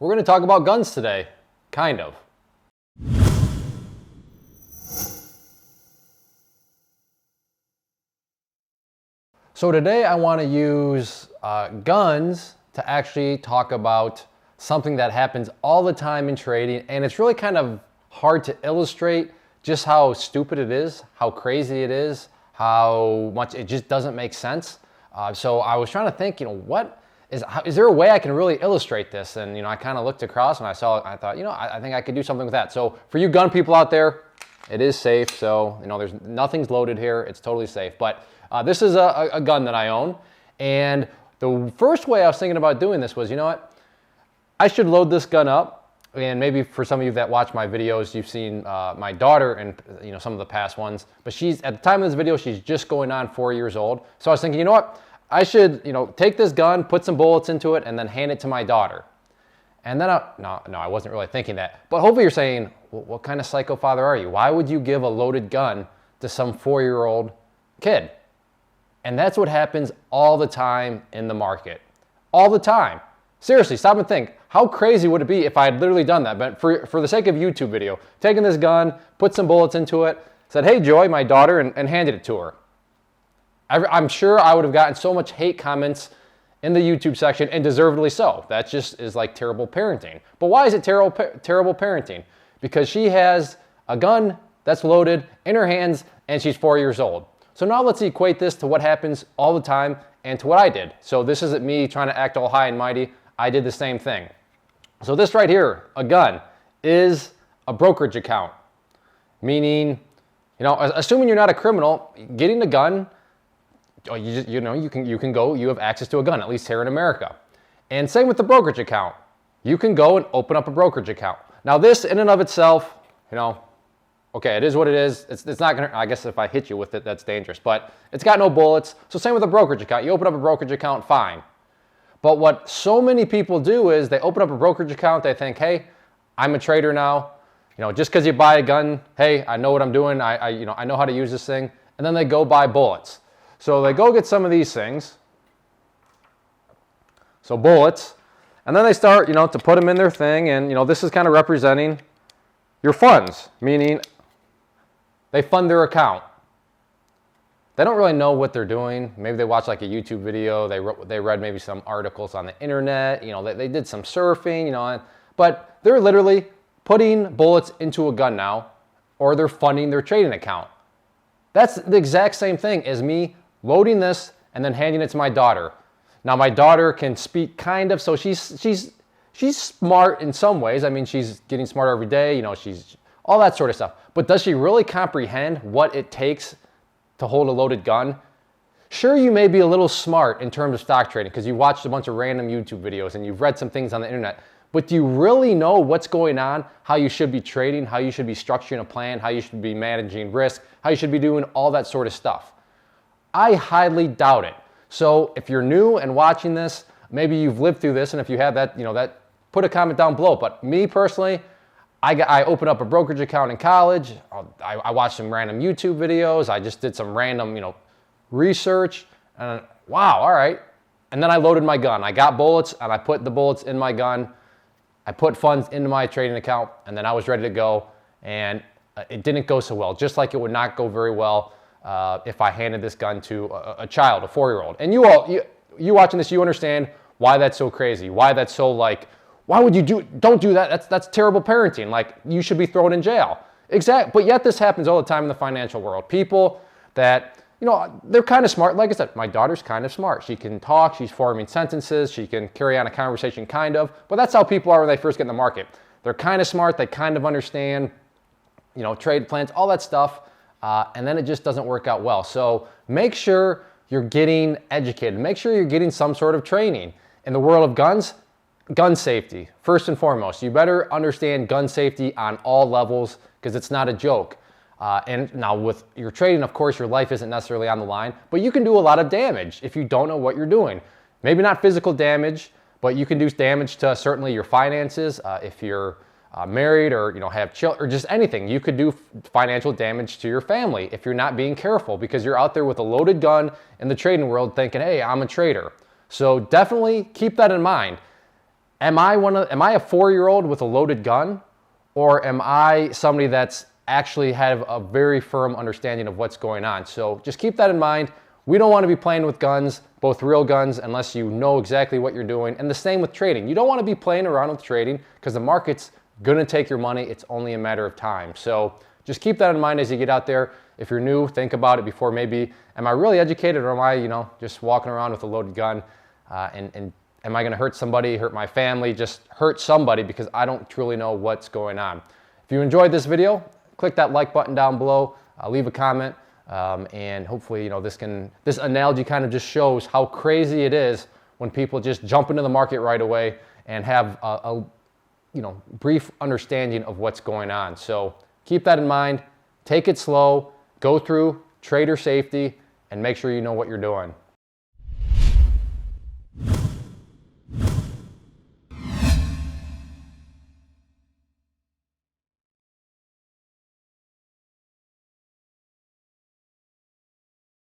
We're going to talk about guns today, kind of. So today I want to use guns to actually talk about something that happens all the time in trading, and it's really kind of hard to illustrate just how stupid it is, how crazy it is, how much it just doesn't make sense. So I was trying to think, is there a way I can really illustrate this? And I kind of looked across and I thought, I think I could do something with that. So for you gun people out there, it is safe. So there's nothing's loaded here. It's totally safe. But this is a gun that I own, and the first way I was thinking about doing this was, I should load this gun up. And maybe for some of you that watch my videos, you've seen my daughter and some of the past ones. But she's, at the time of this video, she's just going on 4 years old. So I was thinking, I should take this gun, put some bullets into it, and then hand it to my daughter. And then no, I wasn't really thinking that. But hopefully you're saying, well, what kind of psycho father are you? Why would you give a loaded gun to some 4-year-old kid? And that's what happens all the time in the market. All the time. Seriously, stop and think. How crazy would it be if I had literally done that? But for the sake of YouTube video, taken this gun, put some bullets into it, said, hey, Joy, my daughter, and handed it to her. I'm sure I would have gotten so much hate comments in the YouTube section, and deservedly so. That just is like terrible parenting. But why is it terrible parenting? Because she has a gun that's loaded in her hands, and she's 4 years old. So now let's equate this to what happens all the time and to what I did. So this isn't me trying to act all high and mighty. I did the same thing. So this right here, a gun, is a brokerage account. Meaning, assuming you're not a criminal, getting a gun, you can go, you have access to a gun, at least here in America. And same with the brokerage account. You can go and open up a brokerage account. Now this in and of itself, okay, it is what it is. It's not gonna, I guess if I hit you with it, that's dangerous, but it's got no bullets. So same with a brokerage account. You open up a brokerage account, fine. But what so many people do is they open up a brokerage account, they think, hey, I'm a trader now. Just because you buy a gun, hey, I know what I'm doing. I know how to use this thing. And then they go buy bullets. So they go get some of these things. So bullets. And then they start, to put them in their thing. And, this is kind of representing your funds, meaning they fund their account. They don't really know what they're doing. Maybe they watch like a YouTube video. They read maybe some articles on the internet. They did some surfing, but they're literally putting bullets into a gun now, or they're funding their trading account. That's the exact same thing as me loading this and then handing it to my daughter. Now my daughter can speak kind of, so she's smart in some ways. I mean, she's getting smarter every day. She's all that sort of stuff. But does she really comprehend what it takes to hold a loaded gun? Sure, you may be a little smart in terms of stock trading because you watched a bunch of random YouTube videos and you've read some things on the internet, but do you really know what's going on, how you should be trading, how you should be structuring a plan, how you should be managing risk, how you should be doing all that sort of stuff? I highly doubt it. So if you're new and watching this, maybe you've lived through this, and if you have that, put a comment down below. But me personally, I opened up a brokerage account in college. I watched some random YouTube videos. I just did some random, research. And wow, all right. And then I loaded my gun. I got bullets, and I put the bullets in my gun. I put funds into my trading account, and then I was ready to go. And it didn't go so well, just like it would not go very well if I handed this gun to a child, a 4-year-old. And you watching this, you understand why that's so crazy, why that's so why would you don't do that? That's terrible parenting. Like, you should be thrown in jail. Exactly. But yet this happens all the time in the financial world. People that, they're kind of smart. Like I said, my daughter's kind of smart. She can talk, she's forming sentences, she can carry on a conversation kind of, but that's how people are when they first get in the market. They're kind of smart, they kind of understand, trade plans, all that stuff. And then it just doesn't work out well. So make sure you're getting educated. Make sure you're getting some sort of training. In the world of guns, gun safety, first and foremost. You better understand gun safety on all levels because it's not a joke. And now with your trading, of course, your life isn't necessarily on the line, but you can do a lot of damage if you don't know what you're doing. Maybe not physical damage, but you can do damage to certainly your finances. If you're married or have children or just anything, you could do financial damage to your family if you're not being careful because you're out there with a loaded gun in the trading world thinking, hey, I'm a trader. So definitely keep that in mind. Am I a 4-year-old with a loaded gun, or am I somebody that's actually have a very firm understanding of what's going on? So just keep that in mind. We don't want to be playing with guns, both real guns, unless you know exactly what you're doing. And the same with trading. You don't want to be playing around with trading because the market's going to take your money. It's only a matter of time. So just keep that in mind as you get out there. If you're new, think about it before maybe, am I really educated, or am I, just walking around with a loaded gun? And am I going to hurt somebody, hurt my family, just hurt somebody because I don't truly know what's going on? If you enjoyed this video, click that like button down below, leave a comment, and hopefully, this analogy kind of just shows how crazy it is when people just jump into the market right away and have a brief understanding of what's going on. So keep that in mind, take it slow, go through trader safety, and make sure you know what you're doing.